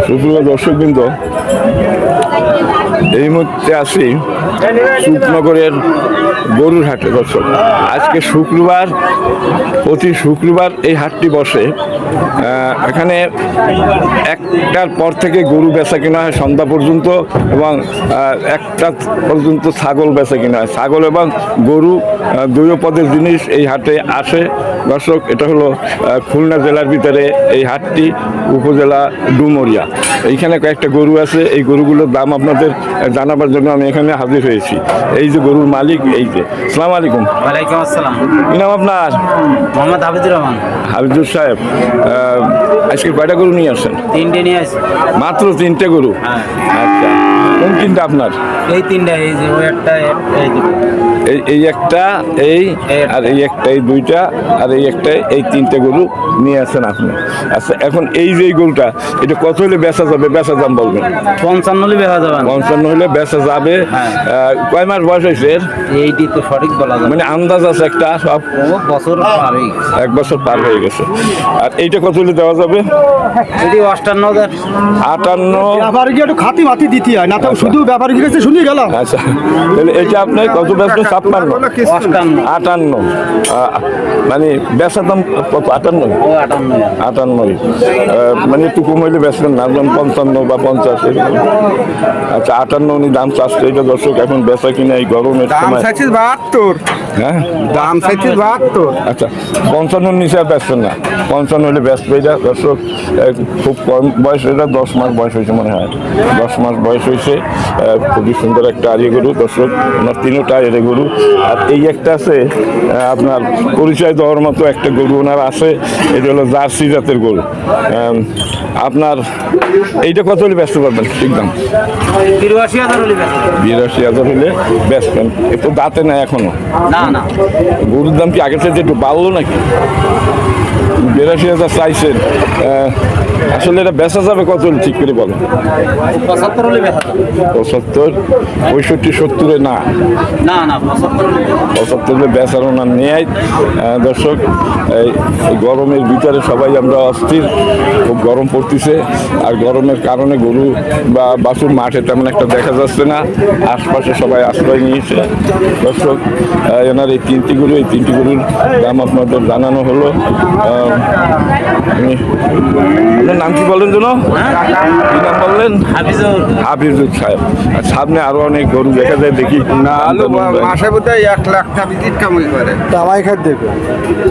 সুপ্রিয় দর্শকবৃন্দ, এই মুহূর্তে আছি সুপনগরের গরুর হাটে। দর্শক, আজকে শুক্রবার, প্রতি শুক্রবার এই হাটটি বসে। এখানে একটার পর থেকে গরু বেচা কিনা হয় সন্ধ্যা পর্যন্ত, এবং একটা পর্যন্ত ছাগল বেচা কিনা হয়। ছাগল এবং গরু দুই পদের জিনিস এই হাটে আসে। দর্শক, এটা হলো খুলনা জেলার ভিতরে এই হাটটি, উপজেলা ডুমুরিয়া। এইখানে কয়েকটা গরু আছে, এই গরুগুলোর দাম আপনাদের জানাবার জন্য আমি এখানে হাজির হয়েছি। এই যে গরুর মালিক, এই যে। আসসালামু আলাইকুম। ওয়ালাইকুম আসসালাম। কি নাম আপনার? মোহাম্মদ হাফিজুর রহমান। হাফিজুর সাহেব, আজকে কয়টা গরু নিয়ে আসেন? 3টে নিয়ে আসি। মাত্র 3টে গরু? হ্যাঁ। আচ্ছা, কোন 3টা আপনার? এই 3টা, এই যে ওই একটা, এই দুটো। এই একটা, এই আর এই একটা, এই 2টা আর এই একটা, এই 3টে গরু নিয়ে আসেন আপনি। আচ্ছা, এখন এই যে গরুটা, এটা কত হলে বেচা যাবে? বেচা দাম বলবেন। 55 হলে বেচা যাবে। 55 হলে বেচা যাবে। কয় মাস বয়স হয়েছে এর? এইটি তো সঠিক বলা যাবে, মানে আন্দাজ আছে একটা? সব বছর পার হয়ে গেছে। 1 বছর পার হয়ে গেছে। আর এইটা কত হলে দেওয়া যাবে? এটি 58,000। 58? ব্যাপারীকে একটু খাতি মাতি দিতে হয় না, তো শুধু ব্যাপারীর কাছে শুনিয়ে গেলাম। আচ্ছা, তাহলে এটা আপনার কত বেচবেন? 56? 58? মানে বেচার দাম কত? 58? 58? মানে একটু কম হইলে বেচবেন না, যেমন 55 বা 50 এরকম। আচ্ছা, 58 উনি দাম চাচ্ছে। এটা দর্শক এখন বেচা কিনা এই গরমের সময়। 72। হ্যাঁ, দাম চাইছে 72। আচ্ছা, 55 নিচে বেচবেন না? 55 হলে বেচবে। এটা দর্শক খুব কম বয়স, এটা 10 মাস বয়স হয়েছে মনে হয়, 10 মাস বয়স হয়েছে। খুবই সুন্দর একটা আড়িয়ে গরু। দর্শক, ওনার 3টা এড়ে গরু। আর এই একটা আছে আপনার পরিচয় দেওয়ার মতো একটা গরু ওনার আছে, এটা হলো জার্সি জাতের গরু। আপনার এইটা কত হলে ব্যস্ত পারবেন? ঠিক দাম 82,000 হলে বেচা যাবে। 82,000 হলে বেচবেন। একটু দাঁতে নাই এখনো? না না, গরুর দাম কি আগের থেকে একটু বাড়লো নাকি? 82,000 চাইছেন। আসলে এটা বেচা যাবে কত হলে ঠিক করে বলেন? 75 হলে বেচা যাবে। 75? 65, 70-এ না? না না, 75 হলে বেচা যাবে। 75 হলে বেচার ওনার নেয়। দর্শক, এই গরমের ভিতরে সবাই আমরা অস্থির, খুব গরম পড়তেছে। আর গরমের কারণে গরু বা বাছুর মাঠে তেমন একটা দেখা যাচ্ছে না, আশপাশে সবাই আশ্রয় নিয়েছে। দর্শক, এনার এই 3টি গরু, এই 3টি গরুর দাম আপনাদের জানানো হলো। আপনার নাম কি বলেন যেন? কি নাম বললেন? হাফিজুর সাহেব। আর সামনে আরো অনেক গরু দেখা যায়, দেখি। মাসে বোধহয় 1 লাখ টাকা ভিজিট কামাই করে। দামাই খাত দেবে।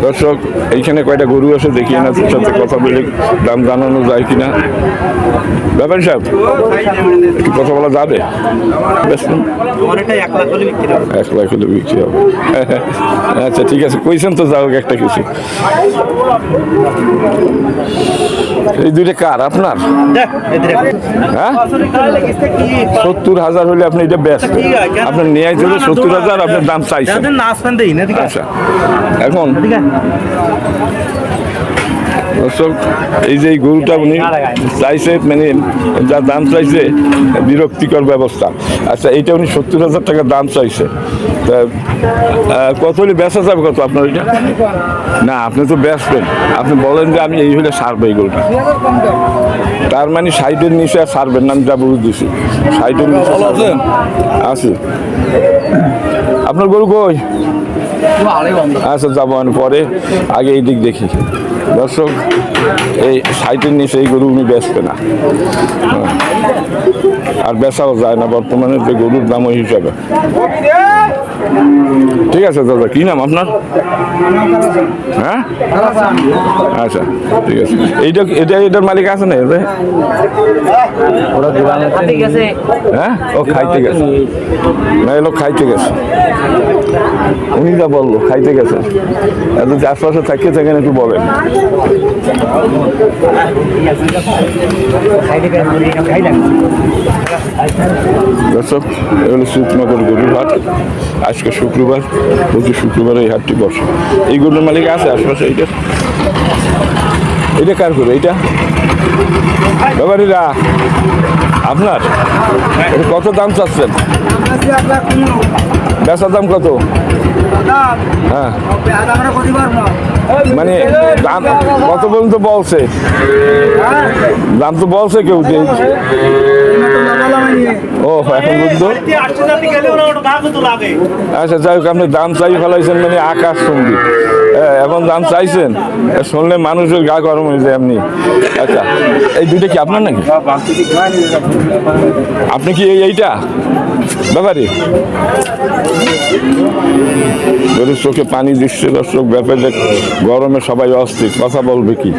দর্শক, এইখানে কয়টা গরু আছে দেখি, এনাদের সাথে কথা বলে দাম জানানো যায় কিনা। ব্যাপারী সাহেব, একটু কথা বলা যাবে? আমার এটা 1 লাখ হলে বিক্রি হবে। 1 লাখ হলে বিক্রি হবে। আচ্ছা, ঠিক আছে, কইছেন তো, যাও একটা কিছু। এই 2টা কার? আপনার? হ্যাঁ, 70,000 হলে আপনি এটা বেস্ট। আপনার নিয়ে আইতে হলে 70,000 আপনার দাম চাইছেন। আচ্ছা, এখন দর্শক, এই যে গরুটা উনি চাইছে, মানে যা দাম চাইছে, বিরক্তিকর ব্যবস্থা। আচ্ছা, এইটা উনি 70,000 টাকা দাম চাইছে। তা কত হলে বেচা যাবে? কত আপনার এটা? না, আপনি তো বেচবেন, আপনি বলেন যে আমি এই হলে সারবো এই গরুটা। তার মানে 60-এর নিচে আর সারবেন না, আমি যা বুঝে দিছি। 60-এর নিচে আছে। আপনার গরু কই? আচ্ছা, যাবো আমি পরে, আগে এই দিক দেখি। দর্শক, এই 60-এর নিচে এই গরু উনি বেচবে না, আর বেচাও যায় না বর্তমানে যে গরুর দাম ওই হিসাবে। ঠিক আছে দাদা, কি নাম আপনার? হ্যাঁ, আচ্ছা, ঠিক আছে। এটার মালিক আছে না? হ্যাঁ, ও খাইতে গেছে না, এলো খাইতে গেছে। উনি যা বললো খাইতে গেছে। যদি আশপাশে থাকিয়ে থাকেন একটু বলেন। দর্শক, এগুলো সুপনগর গরুর হাট। আজকে শুক্রবার, প্রতি শুক্রবার এই হাটটি বসে। এই গরুর মালিক আছে আশপাশে? এইটা কার গরু? এইটা ব্যাপারীরা আপনার? কত দাম চাচ্ছেন? বেচার দাম কত? হ্যাঁ মানে দাম কত পর্যন্ত বলছে? দাম তো বলছে কেউ যে ও এখন বুঝতো। আচ্ছা যাই হোক, আপনি দাম চাই ফেলাইছেন মানে আকাশ সঙ্গীত, এমন দাম চাইছেন শুনলে মানুষের গা গরম হয়ে যায় এমনি। আচ্ছা এই দুইটা কি আপনার নাকি? আপনি কি এইটা ব্যাপারে? গরুর চোখে পানি দিচ্ছে দর্শক, ব্যাপারে গরমে সবাই অস্থির, কথা বলবে কি?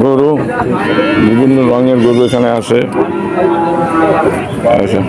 গরু বিভিন্ন রঙের গরু এখানে আছে। আচ্ছা